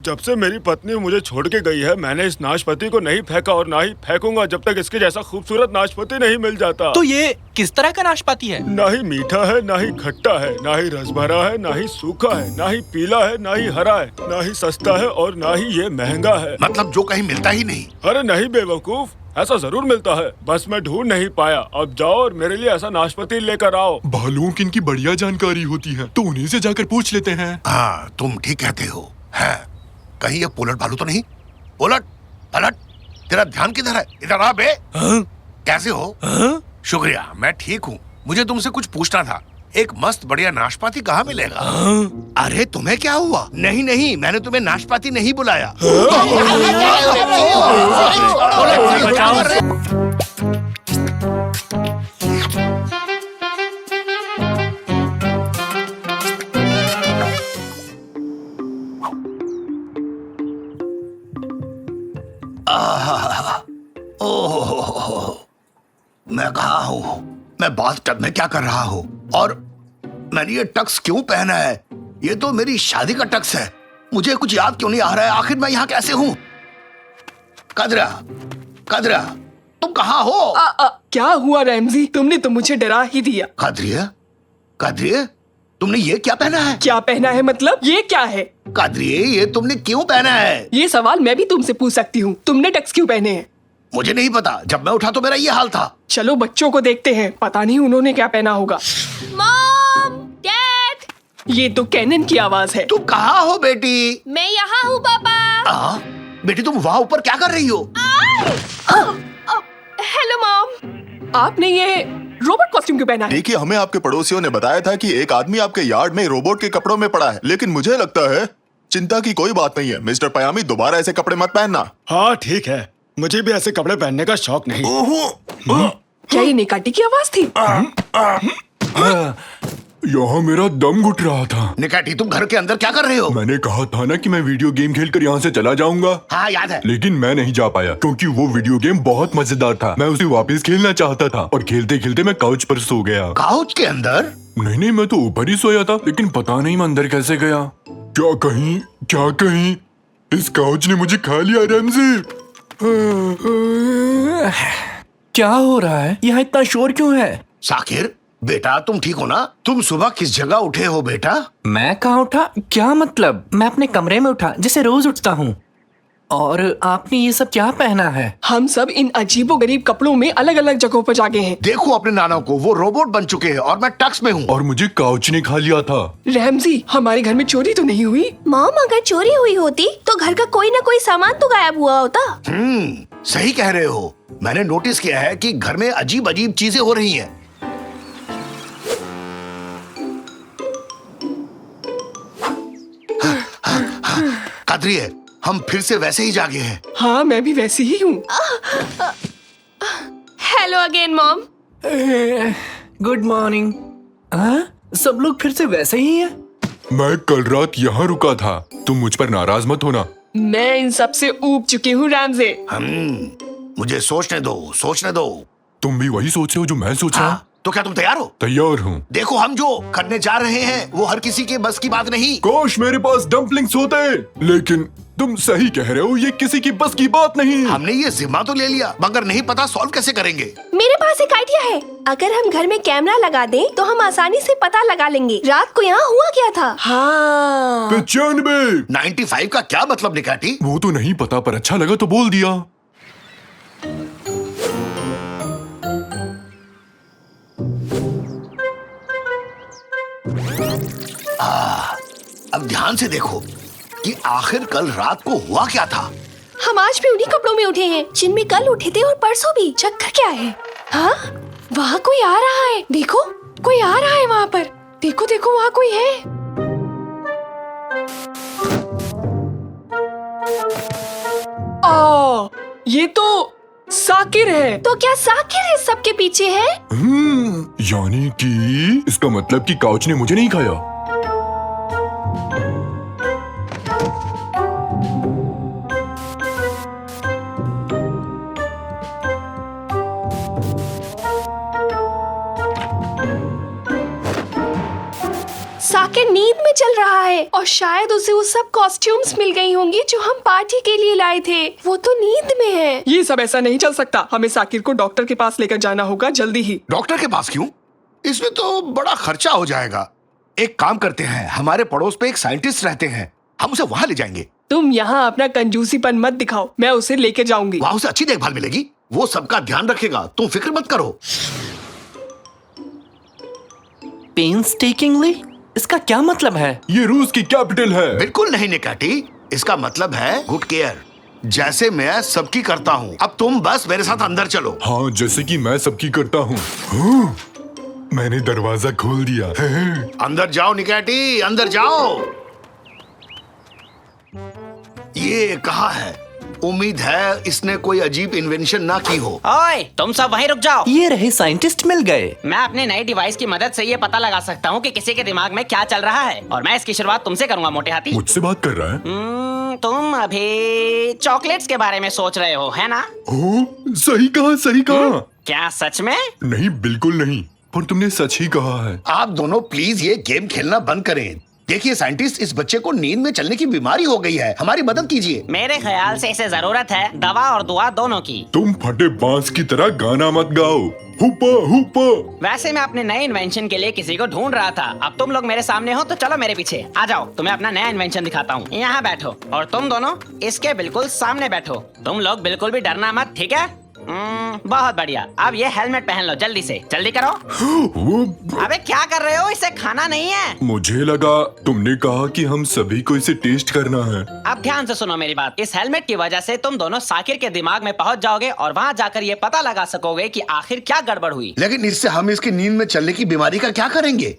जब से मेरी पत्नी मुझे छोड़ के गई है, मैंने इस नाशपाती को नहीं फेंका और ना ही फेंकूंगा जब तक इसके जैसा खूबसूरत नाशपाती नहीं मिल जाता। तो ये किस तरह का नाशपाती है? ना ही मीठा है, ना ही खट्टा है, ना ही रस भरा है, ना ही सूखा है, ना ही पीला है, ना ही हरा है, ना ही सस्ता है और ना ही ये महंगा है। मतलब जो कहीं मिलता ही नहीं। अरे नहीं बेवकूफ, ऐसा जरूर मिलता है, बस मैं ढूंढ नहीं पाया। अब जाओ और मेरे लिए ऐसा नाशपाती लेकर आओ। भालुओं की इनकी बढ़िया जानकारी होती है, तो उन्हीं से जाकर पूछ लेते हैं। हाँ, तुम ठीक कहते हो। है कहीं ये पोलट भालू तो नहीं? पोलट, पलट, तेरा ध्यान किधर है? इधर आ बे। कैसे हो? शुक्रिया, मैं ठीक हूँ। मुझे तुमसे कुछ पूछना था। एक मस्त बढ़िया नाशपाती कहाँ मिलेगा? अरे तुम्हें क्या हुआ? नहीं नहीं, मैंने तुम्हें नाशपाती नहीं बुलाया। ओह, मैं कहाँ हूँ? मैं बाथटब में क्या कर रहा हूँ? और मैंने ये टक्स क्यों पहना है? ये तो मेरी शादी का टक्स है। मुझे कुछ याद क्यों नहीं आ रहा है? आखिर मैं यहाँ कैसे हूँ? कदरा, कदरा, तुम कहाँ हो? क्या हुआ रैमजी? तुमने तो मुझे डरा ही दिया। कदरिया, कदरिया, तुमने ये क्या पहना है? क्या पहना है मतलब? ये क्या है? कदरिया, ये तुमने क्यों पहना है? ये सवाल मैं भी तुमसे पूछ सकती हूँ। तुमने टक्स क्यों पहने हैं? मुझे नहीं पता, जब मैं उठा तो मेरा ये हाल था। चलो बच्चों को देखते हैं, पता नहीं उन्होंने क्या पहना होगा। मॉम, डैड, ये तो कैनन की आवाज है। तुम कहाँ हो बेटी? मैं यहाँ हूँ पापा। बेटी तुम वहाँ ऊपर क्या कर रही हो? Hello mom. आपने ये रोबोट कॉस्ट्यूम क्यों पहना है? देखिए, हमें आपके पड़ोसियों ने बताया था कि एक आदमी आपके यार्ड में रोबोट के कपड़ों में पड़ा है, लेकिन मुझे लगता है चिंता की कोई बात नहीं है। मिस्टर पयामी, दोबारा ऐसे कपड़े मत पहनना। हाँ ठीक है, मुझे भी ऐसे कपड़े पहनने का शौक नहीं। क्या ये निकाटी की आवाज थी? यहाँ मेरा दम घुट रहा था। निकाटी, तुम घर के अंदर क्या कर रहे हो? मैंने कहा था ना कि मैं वीडियो गेम खेलकर यहाँ से चला जाऊंगा। हाँ याद है। लेकिन मैं नहीं जा पाया क्योंकि वो वीडियो गेम बहुत मजेदार था। मैं उसे वापस खेलना चाहता था और खेलते खेलते मैं काउच पर सो गया। काउच के अंदर? नहीं, मैं तो ऊपर ही सोया था, लेकिन पता नहीं मैं अंदर कैसे गया। क्या कहीं इस काउच ने मुझे खा लिया रैमजी? क्या हो रहा है? यहाँ इतना शोर क्यों है? साकिर, बेटा तुम ठीक हो ना? तुम सुबह किस जगह उठे हो बेटा? मैं कहाँ उठा? क्या मतलब? मैं अपने कमरे में उठा, जैसे रोज उठता हूँ। और आपने ये सब क्या पहना है? हम सब इन अजीबोगरीब कपड़ों में अलग अलग जगहों पर जागे हैं। देखो अपने नाना को, वो रोबोट बन चुके हैं और मैं टक्स में हूँ। और मुझे काउच ने खा लिया था। रैमजी, हमारे घर में चोरी तो नहीं हुई? मॉम, अगर चोरी हुई होती तो घर का कोई ना कोई सामान तो गायब हुआ होता। सही कह रहे हो। मैंने नोटिस किया है कि घर में अजीब अजीब चीजें हो रही हैं। कदरिए, हम फिर से वैसे ही जागे हैं। हाँ, मैं भी वैसी ही हूँ। Hello again mom. Good morning. सब लोग फिर से वैसे ही हैं? मैं कल रात यहाँ रुका था। तुम मुझ पर नाराज मत होना। मैं इन सब से ऊब चुकी हूँ रैमजे। मुझे सोचने दो। तुम भी वही सोच रहे हो जो मैं सोच रहा हूँ? तो क्या तुम तैयार हो? तैयार हूँ। देखो, हम जो करने जा रहे हैं वो हर किसी के बस की बात नहीं। काश मेरे पास डम्पलिंग्स होते, लेकिन तुम सही कह रहे हो, ये किसी की बस की बात नहीं। हमने ये जिम्मा तो ले लिया, मगर नहीं पता सॉल्व कैसे करेंगे। मेरे पास एक आइडिया है। अगर हम घर में कैमरा लगा दें तो हम आसानी से पता लगा लेंगे रात को यहाँ हुआ क्या था। हाँ। 95। 95 का क्या मतलब निकाटी? वो तो नहीं पता, पर अच्छा लगा तो बोल दिया। अब ध्यान से देखो कि आखिर कल रात को हुआ क्या था। हम आज भी उन्हीं कपड़ों में उठे हैं जिनमें कल उठे थे और परसों भी। चक्कर क्या है? हाँ, वहाँ कोई आ रहा है। देखो, कोई आ रहा है वहाँ पर। देखो देखो, वहाँ कोई है। ये तो साकिर है। तो क्या साकिर इस सब के पीछे है? यानी कि इसका मतलब कि काउच ने मुझे नहीं खाया। साकिर नींद में चल रहा है और शायद उसे वो सब कॉस्ट्यूम्स मिल गई होंगी जो हम पार्टी के लिए लाए थे। वो तो नींद में है। ये सब ऐसा नहीं चल सकता। हमें साकिर को डॉक्टर के पास लेकर जाना होगा जल्दी ही। डॉक्टर के पास क्यों? इसमें तो बड़ा खर्चा हो जाएगा। एक काम करते हैं, हमारे पड़ोस पे एक साइंटिस्ट रहते हैं, हम उसे वहां ले जाएंगे। तुम यहाँ अपना कंजूसीपन मत दिखाओ, मैं उसे लेके जाऊंगी। वहां उसे अच्छी देखभाल मिलेगी, वो सबका ध्यान रखेगा, तुम फिक्र मत करो। पेन्सटेकिंगली? इसका क्या मतलब है? ये रूस की कैपिटल है। बिल्कुल नहीं निकाटी, इसका मतलब है गुड केयर, जैसे मैं सबकी करता हूँ। अब तुम बस मेरे साथ अंदर चलो। हाँ, जैसे कि मैं सबकी करता हूँ। हाँ, मैंने दरवाजा खोल दिया। अंदर जाओ निकाटी, अंदर जाओ। ये कहाँ है? उम्मीद है इसने कोई अजीब इन्वेंशन ना की हो। ओए, तुम सब वहीं रुक जाओ। ये रहे साइंटिस्ट मिल गए। मैं अपने नए डिवाइस की मदद से ये पता लगा सकता हूँ कि किसी के दिमाग में क्या चल रहा है, और मैं इसकी शुरुआत तुमसे करूंगा मोटे हाथी। मुझसे बात कर रहा है? तुम अभी चॉकलेट्स के बारे में सोच रहे हो, है ना? ओ, सही कहा, सही कहा। क्या सच में? नहीं, बिल्कुल नहीं, पर तुमने सच ही कहा है। आप दोनों प्लीज ये गेम खेलना बंद करें। देखिए साइंटिस्ट, इस बच्चे को नींद में चलने की बीमारी हो गई है, हमारी मदद कीजिए। मेरे ख्याल से इसे जरूरत है दवा और दुआ दोनों की। तुम फटे बांस की तरह गाना मत गाओ। हुपा हुपा। वैसे मैं अपने नए इन्वेंशन के लिए किसी को ढूंढ रहा था। अब तुम लोग मेरे सामने हो तो चलो मेरे पीछे आ जाओ, तुम्हें अपना नया इन्वेंशन दिखाता हूँ। यहाँ बैठो और तुम दोनों इसके बिल्कुल सामने बैठो। तुम लोग बिल्कुल भी डरना मत, ठीक है? बहुत बढ़िया। अब ये हेलमेट पहन लो, जल्दी से, जल्दी करो। अबे क्या कर रहे हो? इसे खाना नहीं है। मुझे लगा तुमने कहा कि हम सभी को इसे टेस्ट करना है। अब ध्यान से सुनो मेरी बात। इस हेलमेट की वजह से तुम दोनों साकिर के दिमाग में पहुंच जाओगे और वहां जाकर ये पता लगा सकोगे कि आखिर क्या गड़बड़ हुई। लेकिन इससे हम इसकी नींद में चलने की बीमारी का क्या करेंगे?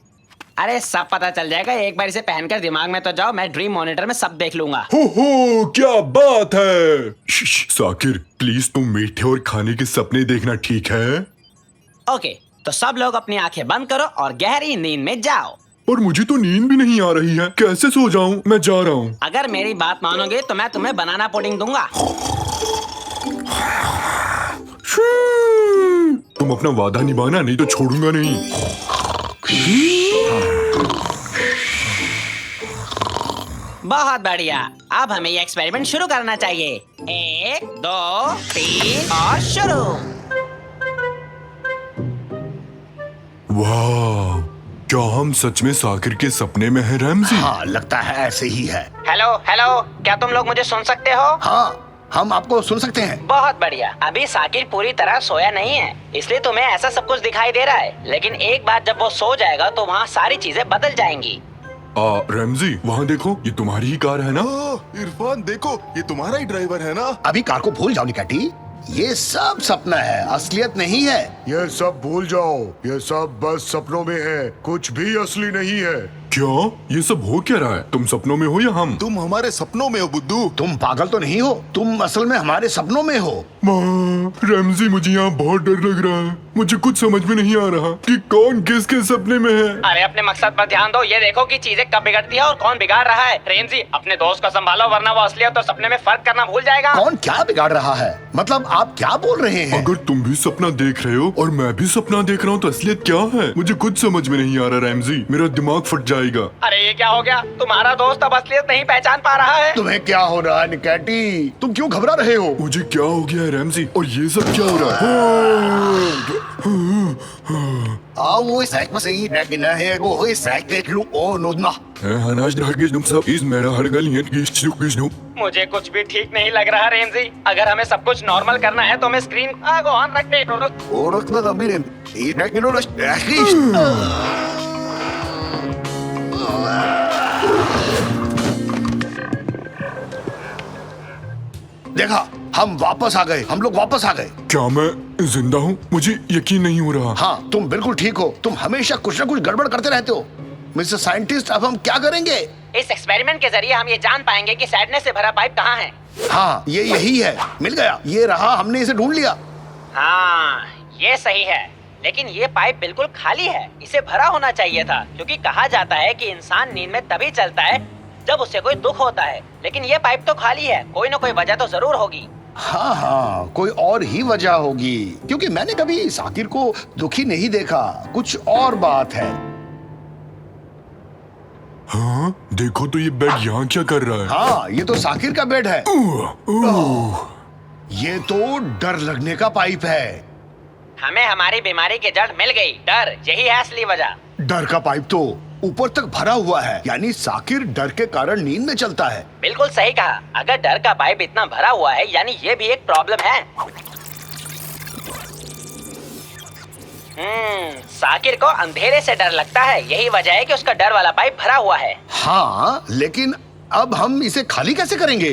अरे सब पता चल जाएगा। एक बार इसे पहनकर दिमाग में तो जाओ, मैं ड्रीम मॉनिटर में सब देख लूंगा। हो, क्या बात है। साकिर, प्लीज तुम मीठे और खाने के सपने देखना, ठीक है? ओके, तो सब लोग अपनी आंखें बंद करो और गहरी नींद में जाओ। पर मुझे तो नींद भी नहीं आ रही है, कैसे सो जाऊं? मैं जा रहा हूँ। अगर मेरी बात मानोगे तो मैं तुम्हें बनाना पुडिंग दूंगा। तुम अपना वादा निभाना, नहीं तो छोड़ूंगा नहीं। बहुत बढ़िया। अब हमें ये एक्सपेरिमेंट शुरू करना चाहिए। 1, 2, 3 और शुरू। वाह, क्या हम सच में साकिर के सपने में हैं रैमजी? हाँ, लगता है ऐसे ही है। हेलो हेलो, क्या तुम लोग मुझे सुन सकते हो? हाँ, हम आपको सुन सकते हैं। बहुत बढ़िया। अभी साकिर पूरी तरह सोया नहीं है, इसलिए तुम्हें ऐसा सब कुछ दिखाई दे रहा है, लेकिन एक बार जब वो सो जाएगा तो वहाँ सारी चीजें बदल जाएंगी। रैमजी, वहाँ देखो, ये तुम्हारी ही कार है ना? इरफान देखो, ये तुम्हारा ही ड्राइवर है ना? अभी कार को भूल जाओ निकाटी, ये सब सपना है, असलियत नहीं है। ये सब भूल जाओ, ये सब बस सपनों में है, कुछ भी असली नहीं है। क्या? ये सब हो क्या रहा है? तुम सपनों में हो या हम? तुम हमारे सपनों में हो बुद्धू। तुम पागल तो नहीं हो, तुम असल में हमारे सपनों में हो। माँ, रैमजी, मुझे यहाँ बहुत डर लग रहा है। मुझे कुछ समझ में नहीं आ रहा कि कौन किसके सपने में है। अरे अपने मकसद पर ध्यान दो। ये देखो कि चीजें कब बिगड़ती है और कौन बिगाड़ रहा है। रेमजी, अपने दोस्त को संभालो, वरना वो असलियत और सपने में फर्क करना भूल जाएगा। कौन क्या बिगाड़ रहा है? मतलब आप क्या बोल रहे हैं? अगर तुम भी सपना देख रहे हो और मैं भी सपना देख रहा हूँ तो असलियत क्या है? मुझे कुछ समझ में नहीं आ रहा रैमजी, मेरा दिमाग फट जाएगा। अरे ये क्या हो गया? तुम्हारा दोस्त अब असलियत नहीं पहचान पा रहा है। तुम्हें क्या हो रहा है निकाटी? तुम क्यों घबरा रहे हो? मुझे क्या हो गया है रैमजी? और ये सब क्या हो रहा है? मुझे कुछ भी ठीक नहीं लग रहा रेमजी। अगर हमें सब कुछ नॉर्मल करना है तो हमें स्क्रीन को ऑन रखने दो। देखा, हम वापस आ गए, हम लोग वापस आ गए। क्या मैं जिंदा हूँ? मुझे यकीन नहीं हो रहा। हाँ, तुम बिल्कुल ठीक हो। तुम हमेशा कुछ न कुछ गड़बड़ करते रहते हो। मिस्टर साइंटिस्ट, अब हम क्या करेंगे? इस एक्सपेरिमेंट के जरिए हम ये जान पाएंगे कि सैडनेस से भरा पाइप कहाँ है। हाँ, ये यही है। मिल गया, ये रहा, हमने इसे ढूंढ लिया। हाँ, ये सही है, लेकिन ये पाइप बिल्कुल खाली है। इसे भरा होना चाहिए था, क्योंकि कहा जाता है कि इंसान नींद में तभी चलता है जब उसे कोई दुख होता है। लेकिन ये पाइप तो खाली है, कोई न कोई वजह तो जरूर होगी। हाँ हाँ, कोई और ही वजह होगी, क्योंकि मैंने कभी साकिर को दुखी नहीं देखा। कुछ और बात है। हाँ देखो तो ये बेड यहाँ क्या कर रहा है? हाँ, ये तो साकिर का बेड है। ये तो डर लगने का पाइप है। हमें हमारी बीमारी की जड़ मिल गई, डर, यही है असली वजह। डर का पाइप तो ऊपर तक भरा हुआ है, यानी साकिर डर के कारण नींद में चलता है। बिल्कुल सही कहा। अगर डर का पाइप इतना भरा हुआ है यानी ये भी एक प्रॉब्लम है। साकिर को अंधेरे से डर लगता है, यही वजह है कि उसका डर वाला पाइप भरा हुआ है। हाँ, लेकिन अब हम इसे खाली कैसे करेंगे?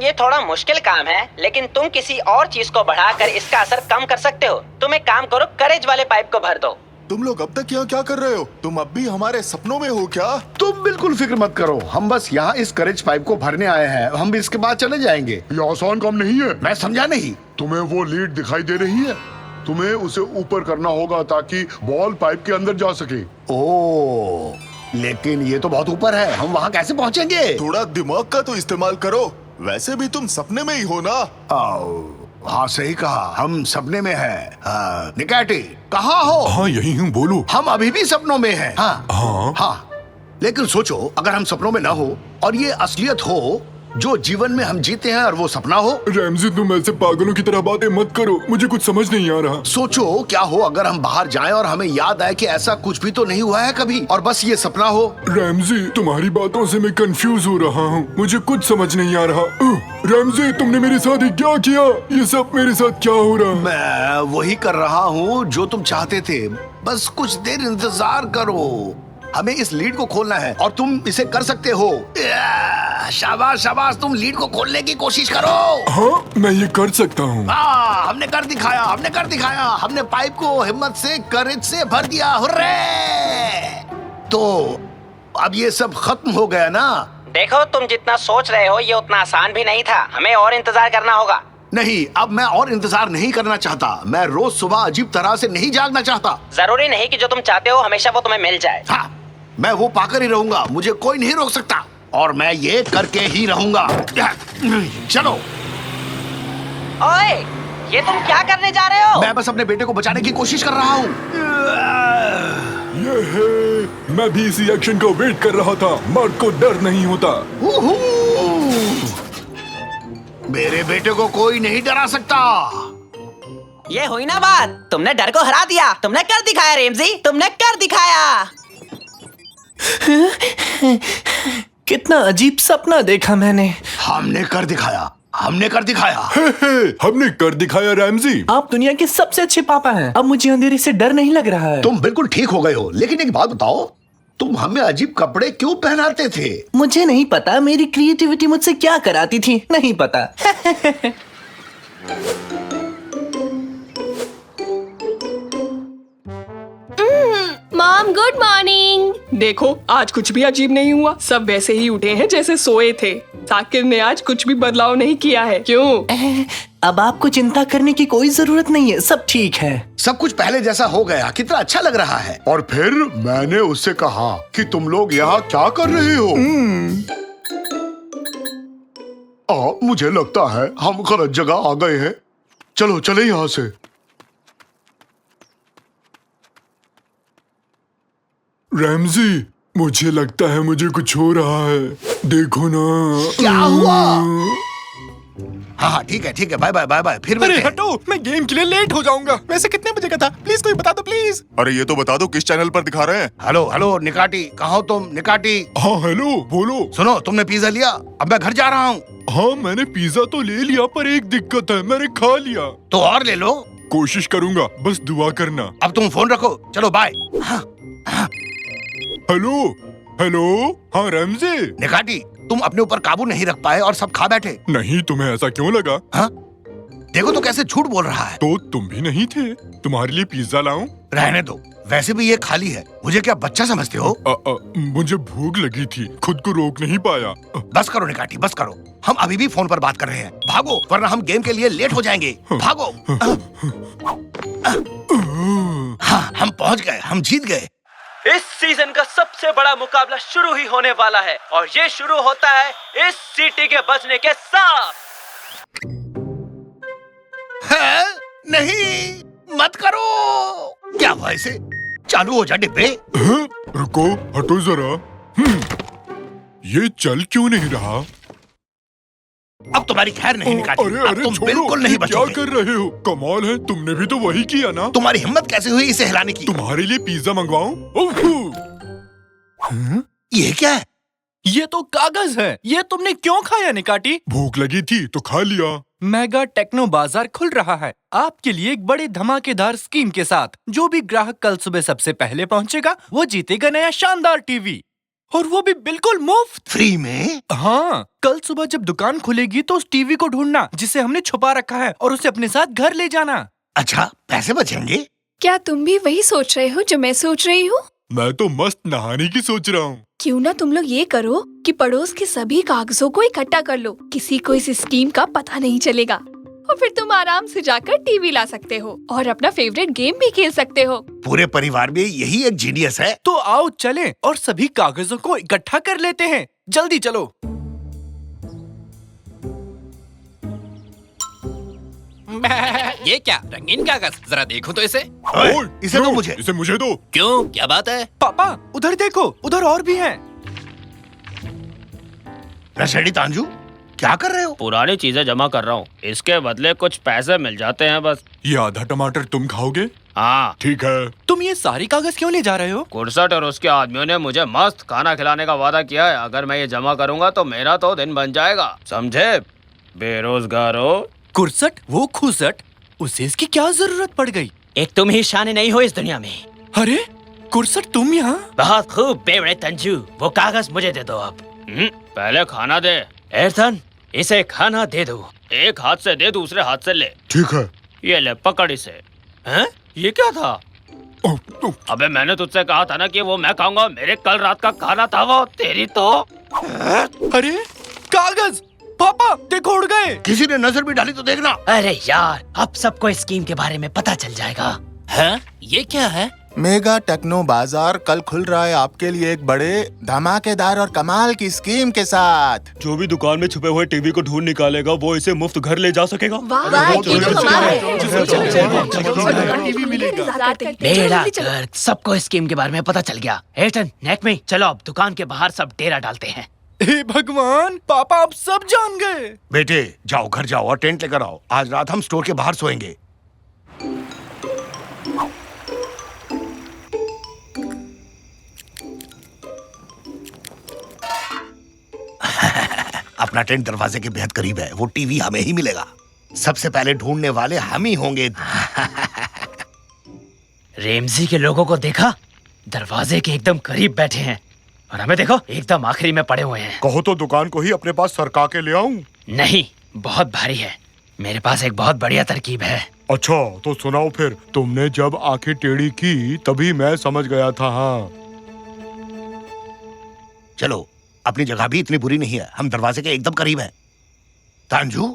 ये थोड़ा मुश्किल काम है, लेकिन तुम किसी और चीज को बढ़ाकर इसका असर कम कर सकते हो। तुम एक काम करो, करेज वाले पाइप को भर दो। तुम लोग अब तक यहाँ क्या कर रहे हो? तुम अब भी हमारे सपनों में हो क्या? तुम बिल्कुल फिक्र मत करो, हम बस यहाँ इस करेज पाइप को भरने आए हैं। हम इसके बाद चले जाएंगे। ये आसान काम नहीं है। मैं समझा नहीं। तुम्हें वो लीड दिखाई दे रही है? तुम्हें उसे ऊपर करना होगा ताकि बॉल पाइप के अंदर जा सके। ओ, लेकिन ये तो बहुत ऊपर है, हम वहाँ कैसे पहुँचेंगे? थोड़ा दिमाग का तो इस्तेमाल करो। वैसे भी तुम सपने में ही हो ना? हाँ सही कहा, हम सपने में हैं। निकाटी, कहाँ हो? हाँ यही हूँ, बोलो। हम अभी भी सपनों में हैं। हाँ हाँ हाँ, लेकिन सोचो अगर हम सपनों में ना हो और ये असलियत हो, जो जीवन में हम जीते हैं और वो सपना हो। रैमजी तुम ऐसे पागलों की तरह बातें मत करो, मुझे कुछ समझ नहीं आ रहा। सोचो क्या हो अगर हम बाहर जाएं और हमें याद आए कि ऐसा कुछ भी तो नहीं हुआ है कभी, और बस ये सपना हो। रैमजी तुम्हारी बातों से मैं कंफ्यूज हो रहा हूँ, मुझे कुछ समझ नहीं आ रहा। रैमजी तुमने मेरे साथ ही क्या किया? ये सब मेरे साथ क्या हो रहा है? मैं वही कर रहा हूँ जो तुम चाहते थे, बस कुछ देर इंतजार करो। हमें इस लीड को खोलना है और तुम इसे कर सकते हो। शाबाश शाबाश, तुम लीड को खोलने की कोशिश करो। हाँ मैं ये कर सकता हूँ। हमने कर दिखाया, हमने कर दिखाया। हमने पाइप को हिम्मत से, करेज से भर दिया। हुर्रे! तो अब ये सब खत्म हो गया ना? देखो तुम जितना सोच रहे हो ये उतना आसान भी नहीं था, हमें और इंतजार करना होगा। नहीं, अब मैं और इंतजार नहीं करना चाहता। मैं रोज सुबह अजीब तरह से नहीं जागना चाहता। जरूरी नहीं कि जो तुम चाहते हो हमेशा वो तुम्हें मिल जाए। हाँ, मैं वो पाकर ही रहूंगा, मुझे कोई नहीं रोक सकता, और मैं ये करके ही रहूंगा। चलो। ओए, ये तुम क्या करने जा रहे हो? मैं बस अपने बेटे को बचाने की कोशिश कर रहा हूँ। ये है, मैं भी इसी एक्शन का वेट कर रहा था। मर्द को डर नहीं होता। मेरे बेटे को कोई नहीं डरा सकता। ये हुई ना बात, तुमने डर को हरा दिया, तुमने कर दिखाया रैमजी, तुमने कर दिखाया। कितना अजीब सपना देखा मैंने। हमने कर दिखाया, हमने कर दिखाया। हमने कर दिखाया रैमजी। आप दुनिया के सबसे अच्छे पापा हैं। अब मुझे अंधेरे से डर नहीं लग रहा है। तुम बिल्कुल ठीक हो गए हो, लेकिन एक बात बताओ, तुम हमें अजीब कपड़े क्यों पहनाते थे? मुझे नहीं पता, मेरी क्रिएटिविटी मुझसे क्या कराती थी, नहीं पता। Mom good morning. देखो आज कुछ भी अजीब नहीं हुआ, सब वैसे ही उठे हैं जैसे सोए थे। साकिर ने आज कुछ भी बदलाव नहीं किया है। क्यों? अब आपको चिंता करने की कोई जरूरत नहीं है, सब ठीक है। सब कुछ पहले जैसा हो गया, कितना अच्छा लग रहा है। और फिर मैंने उससे कहा कि तुम लोग यहाँ क्या कर रहे हो? मुझे लगता है हम गलत जगह आ गए हैं। चलो चले यहाँ से। रैमजी मुझे लगता है मुझे कुछ हो रहा है, देखो ना। क्या हुआ? हाँ ठीक है ठीक है, बाय बाय बाय बाय, फिर अरे मिलते हैं। हटो, मैं गेम के लिए लेट हो जाऊंगा। वैसे कितने बजे का था? प्लीज कोई बता दो प्लीज। अरे ये तो बता दो किस चैनल पर दिखा रहे हैं? हेलो हेलो निकाटी, कहाँ हो तुम? निकाटी हाँ हेलो, बोलो। सुनो, तुमने पिज्जा लिया? अब मैं घर जा रहा हूँ। हाँ मैंने पिज्जा तो ले लिया, पर एक दिक्कत है, मैंने खा लिया। तो और ले लो। कोशिश करूंगा, बस दुआ करना। अब तुम फोन रखो, चलो बाय। हेलो हेलो, हाँ रैमजी। निकाटी, तुम अपने ऊपर काबू नहीं रख पाए और सब खा बैठे। नहीं, तुम्हें ऐसा क्यों लगा? हाँ? देखो तो कैसे झूठ बोल रहा है। तो तुम भी नहीं थे, तुम्हारे लिए पिज्जा लाऊं? रहने दो, वैसे भी ये खाली है। मुझे क्या बच्चा समझते हो? मुझे भूख लगी थी, खुद को रोक नहीं पाया। बस करो निकाटी, बस करो। हम अभी भी फोन पर बात कर रहे हैं। भागो, वरना हम गेम के लिए लेट हो जाएंगे। भागो। हाँ, हम पहुंच गए, हम जीत गए। इस सीजन का सबसे बड़ा मुकाबला शुरू ही होने वाला है, और ये शुरू होता है इस सीटी के बजने के साथ। है? नहीं, मत करो। क्या हुआ इसे? चालू हो जा डिब्बे। रुको, हटो जरा। ये चल क्यों नहीं रहा? अब तुम्हारी खैर नहीं निकाली। अरे अब अरे तुम छोड़ो, बिल्कुल नहीं ये क्या बचोगे। कर रहे हो? कमाल है, तुमने भी तो वही किया ना। तुम्हारी हिम्मत कैसे हुई इसे हिलाने की? तुम्हारे लिए पिज्जा मंगवाऊं? ये क्या है? ये तो कागज है। ये तुमने क्यों खाया निकाटी? भूख लगी थी तो खा लिया। मेगा टेक्नो बाजार खुल रहा है आपके लिए एक बड़ी धमाकेदार स्कीम के साथ। जो भी ग्राहक कल सुबह सबसे पहले पहुंचेगा वो जीतेगा नया शानदार टीवी, और वो भी बिल्कुल मुफ्त। फ्री में? हाँ, कल सुबह जब दुकान खुलेगी तो उस टीवी को ढूंढना जिसे हमने छुपा रखा है और उसे अपने साथ घर ले जाना। अच्छा, पैसे बचेंगे? क्या तुम भी वही सोच रहे हो जो मैं सोच रही हूँ? मैं तो मस्त नहाने की सोच रहा हूँ। क्यों ना तुम लोग ये करो कि पड़ोस के सभी कागजों को इकट्ठा कर लो, किसी को इस स्कीम का पता नहीं चलेगा, और फिर तुम आराम से जाकर टीवी ला सकते हो और अपना फेवरेट गेम भी खेल सकते हो। पूरे परिवार में यही एक जीनियस है। तो आओ चलें और सभी कागजों को इकट्ठा कर लेते हैं। जल्दी चलो। ये क्या रंगीन कागज? जरा देखो तो इसे। ओए, इसे दो मुझे। इसे मुझे दो। क्यों, क्या बात है? पापा उधर देखो, उधर और भी हैं। नशेड़ी तांजू, क्या कर रहे हो? पुरानी चीजें जमा कर रहा हूँ, इसके बदले कुछ पैसे मिल जाते हैं बस। ये आधा टमाटर तुम खाओगे? हाँ। ठीक है। तुम ये सारी कागज क्यों ले जा रहे हो? कुर्सट और उसके आदमियों ने मुझे मस्त खाना खिलाने का वादा किया है। अगर मैं ये जमा करूँगा तो मेरा तो दिन बन जाएगा, समझे बेरोजगारों। कुर्सट, वो खुसट, उसे इसकी क्या जरूरत पड़ गई? एक तुम ही शाने नहीं हो इस दुनिया में। अरे कुर्सट, तुम यहाँ? बहुत खूब बेवड़े तंजू, वो कागज मुझे दे दो अब। पहले खाना दे। एर्थन, इसे खाना दे दो। एक हाथ से दे, दूसरे हाथ से ले। ठीक है। ये ले, पकड़ इसे। हैं? ये क्या था? अबे मैंने तुझसे कहा था ना कि वो मैं खाऊंगा। मेरे कल रात का खाना था वो। तेरी तो। अरे कागज, पापा देखो उड़ गए। किसी ने नजर भी डाली तो देखना। अरे यार, अब सबको स्कीम के बारे में पता चल जाएगा। हाँ? ये क्या है? मेगा टेक्नो बाजार कल खुल रहा है आपके लिए एक बड़े धमाकेदार और कमाल की स्कीम के साथ। जो भी दुकान में छुपे हुए टीवी को ढूंढ निकालेगा वो इसे मुफ्त घर ले जा सकेगा। बेड़ा गर्क, सबको स्कीम के बारे में पता चल गया। एर्थन, नेक में चलो, अब दुकान के बाहर सब डेरा डालते हैं। हे भगवान, पापा अब सब जान गए। बेटे जाओ, घर जाओ और टेंट लेकर आओ। आज रात हम स्टोर के बाहर सोएंगे। अपना टेंट दरवाजे के बेहद करीब है। वो टीवी हमें ही मिलेगा। सबसे पहले ढूंढने वाले हम ही होंगे। रेमजी के लोगों को देखा? दरवाजे के एकदम करीब बैठे हैं, और हमें देखो एकदम आखिरी में पड़े हुए हैं। कहो तो दुकान को ही अपने पास सरका के ले आऊं? नहीं, बहुत भारी है। मेरे पास एक बहुत बढ़िया तरकीब है। अच्छा तो सुनाओ फिर। तुमने जब आंखें टेढ़ी की तभी मैं समझ गया था। हाँ चलो, अपनी जगह भी इतनी बुरी नहीं है। हम दरवाजे के एकदम करीब हैं। तांजू,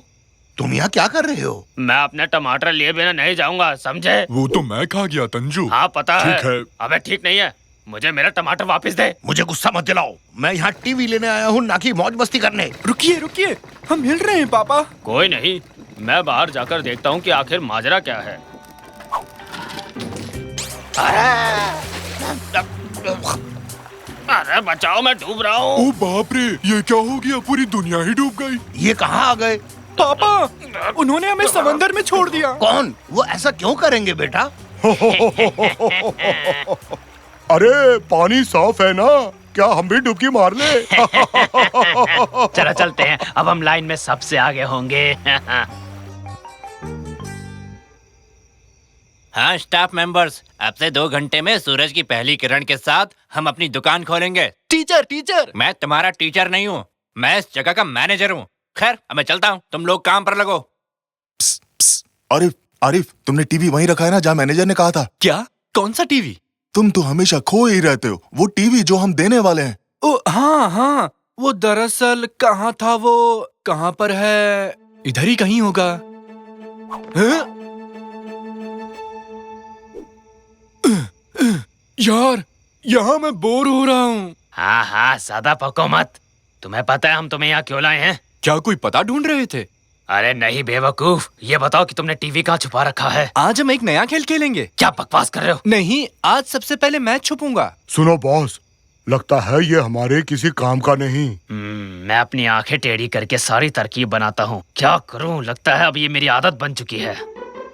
तुम यहाँ क्या कर रहे हो? मैं अपने टमाटर लिए बिना नहीं जाऊंगा, समझे? वो तो मैं खा गया तंजू। हाँ पता ठीक है। अबे ठीक नहीं है, मुझे मेरा टमाटर वापस दे। मुझे गुस्सा मत दिलाओ। मैं यहाँ टीवी लेने आया हूँ, ना कि मौज मस्ती करने। रुकिए रुकिए, हम हिल रहे हैं पापा। कोई नहीं, मैं बाहर जाकर देखता हूँ कि आखिर माजरा क्या है। अरे बचाओ, मैं डूब रहा हूँ। ओ बाप रे, ये क्या हो गया? पूरी दुनिया ही डूब गई। ये कहाँ आ गए? पापा, उन्होंने हमें समंदर में छोड़ दिया। कौन? वो ऐसा क्यों करेंगे बेटा? अरे पानी साफ है ना, क्या हम भी डुबकी मार ले? चलो चलते हैं, अब हम लाइन में सबसे आगे होंगे। हाँ स्टाफ मेंबर्स, अब से 2 घंटे में सूरज की पहली किरण के साथ हम अपनी दुकान खोलेंगे। टीचर, मैं तुम्हारा टीचर नहीं हूँ, मैं इस जगह का मैनेजर हूँ। खैर अब मैं चलता हूँ, तुम लोग काम पर लगो। आरिफ, तुमने टीवी वहीं रखा है ना जहाँ मैनेजर ने कहा था? क्या? कौन सा टीवी? तुम तो हमेशा खो ही रहते हो। वो टीवी जो हम देने वाले हैं। ओ हाँ, वो दरअसल कहाँ था? वो कहाँ पर है? इधर ही कहीं होगा। यार, यहाँ मैं बोर हो रहा हूँ। हाँ हाँ, ज्यादा पको मत। तुम्हें पता है हम तुम्हें यहाँ क्यों लाए हैं? क्या कोई पता ढूंढ रहे थे? अरे नहीं बेवकूफ, ये बताओ कि तुमने टीवी कहाँ छुपा रखा है? आज हम एक नया खेल खेलेंगे। क्या बकवास कर रहे हो? नहीं, आज सबसे पहले मैं छुपूंगा। सुनो बॉस, लगता है ये हमारे किसी काम का नहीं। मैं अपनी आंखें टेढ़ी करके सारी तरकीब बनाता हूँ। क्या करूँ, लगता है अब ये मेरी आदत बन चुकी है।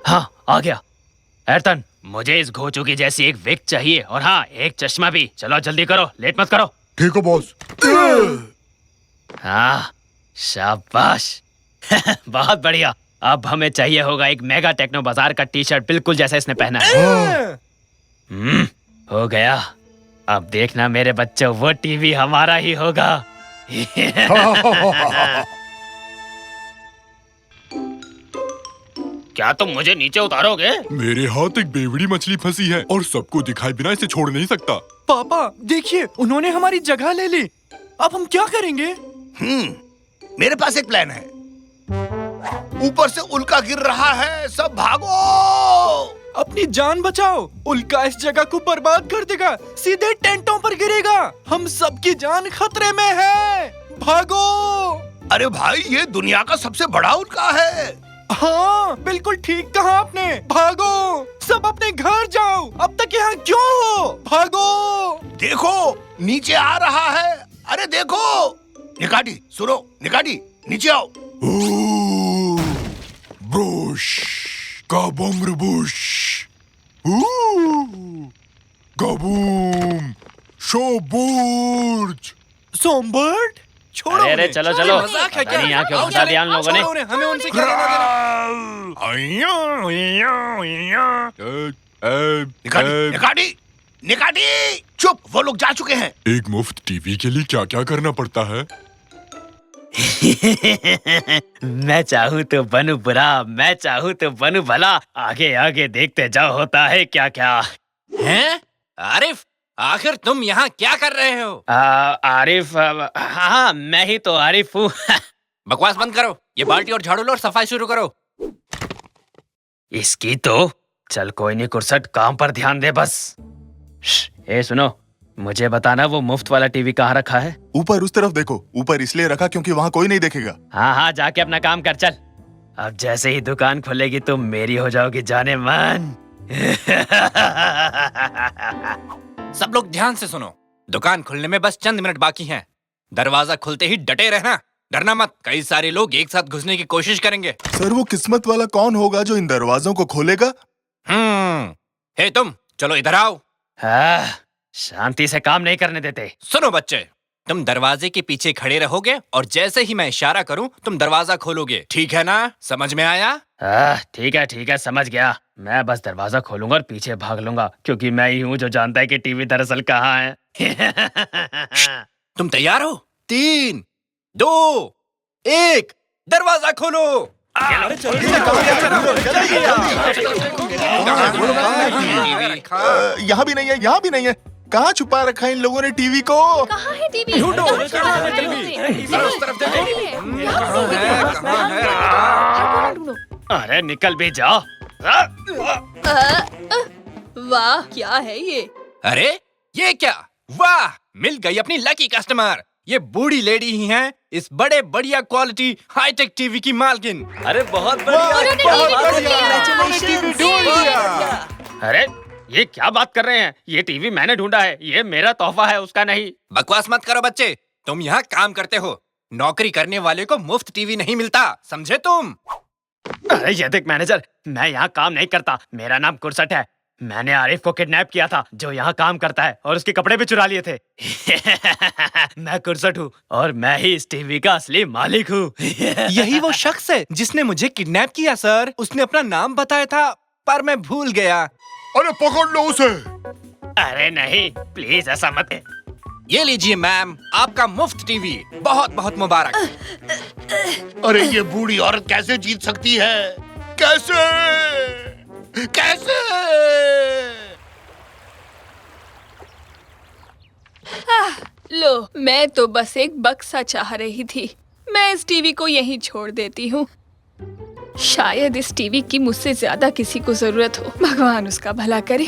हाँ, आ गया। एयरटन, मुझे इस घोचू की जैसी एक विग चाहिए, और हाँ, एक चश्मा भी। चलो जल्दी करो, लेट मत करो। ठीक है बॉस। हाँ, शाबाश। बहुत बढ़िया। अब हमें चाहिए होगा एक मेगा टेक्नो बाजार का टी शर्ट, बिल्कुल जैसा इसने पहना है। हो गया। अब देखना मेरे बच्चों, वो टीवी हमारा ही होगा। क्या तुम मुझे नीचे उतारोगे? मेरे हाथ एक बेवड़ी मछली फंसी है और सबको दिखाए बिना इसे छोड़ नहीं सकता। पापा देखिए, उन्होंने हमारी जगह ले ली। अब हम क्या करेंगे? मेरे पास एक प्लान है। ऊपर से उल्का गिर रहा है, सब भागो। अपनी जान बचाओ, उल्का इस जगह को बर्बाद कर देगा, सीधे टेंटों पर गिरेगा। हम सबकी जान खतरे में है, भागो। अरे भाई, ये दुनिया का सबसे बड़ा उल्का है। हाँ, बिल्कुल ठीक कहा आपने। भागो, सब अपने घर जाओ। अब तक यहाँ क्यों हो? भागो। देखो, नीचे आ रहा है। अरे देखो, निकाटी, सुनो, निकाटी, नीचे आओ। ब्रुश काबुम रुबुश, काबूम शोबुर्ज। सोमबर्ड, छोड़ो अरे उन्हें। चलो चलो, मजाक है क्या? नहीं यहाँ क्यों आओ, फंसा दिया चले, हम लोगों ने? छोड़ो उन्हें, हमें उनसे क्या लेना देना? निकाटी, निकाटी, चुप, वो लोग जा चुके हैं। एक मुफ्त टीवी के लिए क्या क्या करना पड़ता है? मैं चाहूँ तो बनूं बुरा, मैं चाहूँ तो बनूं भला। आगे आगे देखते जाओ, होता है क्या क्या। हैं? आरिफ, आखिर तुम यहाँ क्या कर रहे हो? आरिफ, हाँ, मैं ही तो आरिफ हूँ। बकवास बंद करो, ये बाल्टी और झाड़ू लो और सफाई शुरू करो। इसकी तो चल कोई नहीं कुर्सट, काम पर ध्यान दे बस। ए सुनो, मुझे बताना वो मुफ्त वाला टीवी कहाँ रखा है? ऊपर उस तरफ देखो। ऊपर इसलिए रखा क्योंकि वहाँ कोई नहीं देखेगा। हाँ हाँ, जाके अपना काम कर चल। अब जैसे ही दुकान खुलेगी तुम मेरी हो जाओगी जाने मन। सब लोग ध्यान से सुनो, दुकान खुलने में बस चंद मिनट बाकी हैं। दरवाजा खुलते ही डटे रहना, डरना मत। कई सारे लोग एक साथ घुसने की कोशिश करेंगे। सर, वो किस्मत वाला कौन होगा जो इन दरवाजों को खोलेगा? हे तुम, चलो इधर आओ। शांति से काम नहीं करने देते। सुनो बच्चे, तुम दरवाजे के पीछे खड़े रहोगे और जैसे ही मैं इशारा करूं तुम दरवाजा खोलोगे, ठीक है ना? समझ में आया? ठीक है, समझ गया। मैं बस दरवाजा खोलूंगा और पीछे भाग लूंगा, क्योंकि मैं ही हूँ जो जानता है कि टीवी दरअसल कहाँ है। तुम तैयार हो? 3, 2, 1, दरवाजा खोलो। यहाँ भी नहीं है, यहाँ भी नहीं है। कहाँ छुपा रखा है इन लोगों ने टीवी को? कहाँ है टीवी? ढूंढो। ढूंढो। अरे निकल भी जाओ। वाह, क्या है ये? अरे ये क्या? वाह, मिल गई अपनी लकी कस्टमर। ये बूढ़ी लेडी ही हैं इस बड़े बढ़िया क्वालिटी हाईटेक टीवी की मालकिन। अरे बहुत बढ़िया। अरे ये क्या बात कर रहे हैं? ये टीवी मैंने ढूंढा है, ये मेरा तोहफा है, उसका नहीं। बकवास मत करो बच्चे, तुम यहाँ काम करते हो। नौकरी करने वाले को मुफ्त टीवी नहीं मिलता, समझे तुम? अरे ये देख मैनेजर, मैं यहाँ काम नहीं करता, मेरा नाम कुरसट है। मैंने आरिफ को किडनैप किया था जो यहाँ काम करता है, और उसके कपड़े भी चुरा लिए थे। मैं कुरसट हूँ और मैं ही इस टीवी का असली मालिक हूँ। यही वो शख्स है जिसने मुझे किडनैप किया सर। उसने अपना नाम बताया था पर मैं भूल गया। अरे पकड़ लो उसे। अरे नहीं, प्लीज ऐसा मत। ये लीजिए मैम, आपका मुफ्त टीवी। बहुत बहुत मुबारक। अरे ये बूढ़ी औरत कैसे जीत सकती है? कैसे? कैसे? लो, मैं तो बस एक बक्सा चाह रही थी। मैं इस टीवी को यहीं छोड़ देती हूँ। शायद इस टीवी की मुझसे ज्यादा किसी को जरूरत हो। भगवान उसका भला करे।